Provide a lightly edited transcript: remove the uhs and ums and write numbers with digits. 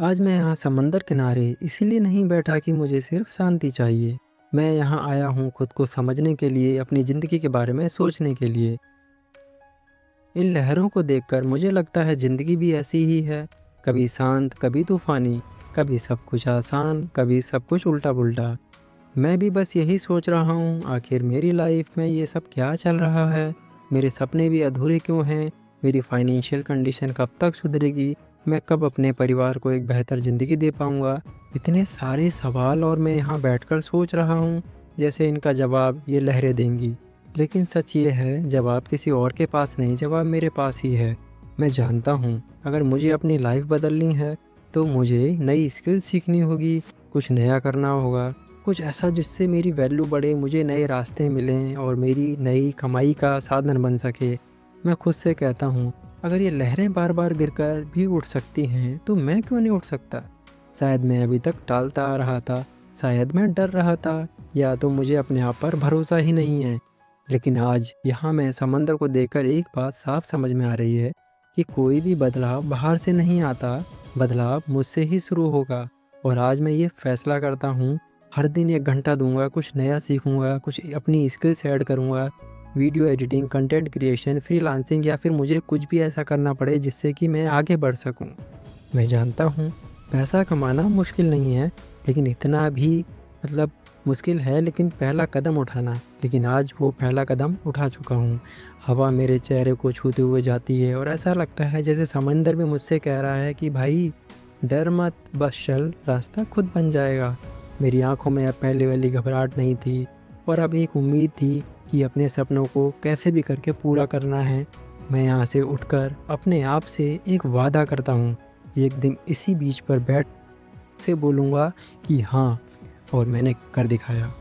आज मैं यहाँ समंदर किनारे इसीलिए नहीं बैठा कि मुझे सिर्फ शांति चाहिए। मैं यहाँ आया हूँ खुद को समझने के लिए, अपनी ज़िंदगी के बारे में सोचने के लिए। इन लहरों को देखकर मुझे लगता है ज़िंदगी भी ऐसी ही है, कभी शांत, कभी तूफ़ानी, कभी सब कुछ आसान, कभी सब कुछ उल्टा-पुल्टा। मैं भी बस यही सोच रहा हूँ, आखिर मेरी लाइफ में ये सब क्या चल रहा है? मेरे सपने भी अधूरे क्यों हैं? मेरी फाइनेंशियल कंडीशन कब तक सुधरेगी? मैं कब अपने परिवार को एक बेहतर ज़िंदगी दे पाऊँगा? इतने सारे सवाल और मैं यहाँ बैठकर सोच रहा हूँ, जैसे इनका जवाब ये लहरें देंगी। लेकिन सच ये है, जवाब किसी और के पास नहीं, जवाब मेरे पास ही है। मैं जानता हूँ, अगर मुझे अपनी लाइफ बदलनी है, तो मुझे नई स्किल सीखनी होगी, कुछ नया करना होगा। कुछ ऐसा जिससे मेरी वैल्यू बढ़े, मुझे नए रास्ते मिलें और मेरी नई कमाई का साधन बन सके। मैं खुद से कहता हूँ, अगर ये लहरें बार-बार गिरकर भी उठ सकती हैं, तो मैं क्यों नहीं उठ सकता? शायद मैं अभी तक टालता आ रहा था, शायद मैं डर रहा था, या तो मुझे अपने आप पर भरोसा ही नहीं है। लेकिन आज यहाँ मैं समंदर को देखकर एक बात साफ समझ में आ रही है कि कोई भी बदलाव बाहर से नहीं आता, बदलाव मुझसे ही शुरू होगा। और आज मैं ये फैसला करता हूँ, हर दिन 1 घंटा दूँगा, कुछ नया सीखूँगा, कुछ अपनी स्किल्स ऐड करूँगा, video editing, content creation, freelancing, या फिर मुझे कुछ भी ऐसा करना पड़े जिससे कि मैं आगे बढ़ सकूँ। मैं जानता हूँ, पैसा कमाना मुश्किल नहीं है, लेकिन इतना भी मतलब मुश्किल है, लेकिन पहला कदम उठाना, लेकिन आज वो पहला कदम उठा चुका हूँ। हवा मेरे चेहरे को छूते हुए जाती है और ऐसा लगता है जैसे समंदर भी मुझसे कह रहा है कि भाई डर मत, बस चल, रास्ता खुद बन जाएगा। मेरी आँखों में अब पहले वाली घबराहट नहीं थी, और अब एक उम्मीद थी कि अपने सपनों को कैसे भी करके पूरा करना है। मैं यहाँ से उठकर अपने आप से एक वादा करता हूँ, एक दिन इसी बीच पर बैठ से बोलूँगा कि हाँ, और मैंने कर दिखाया।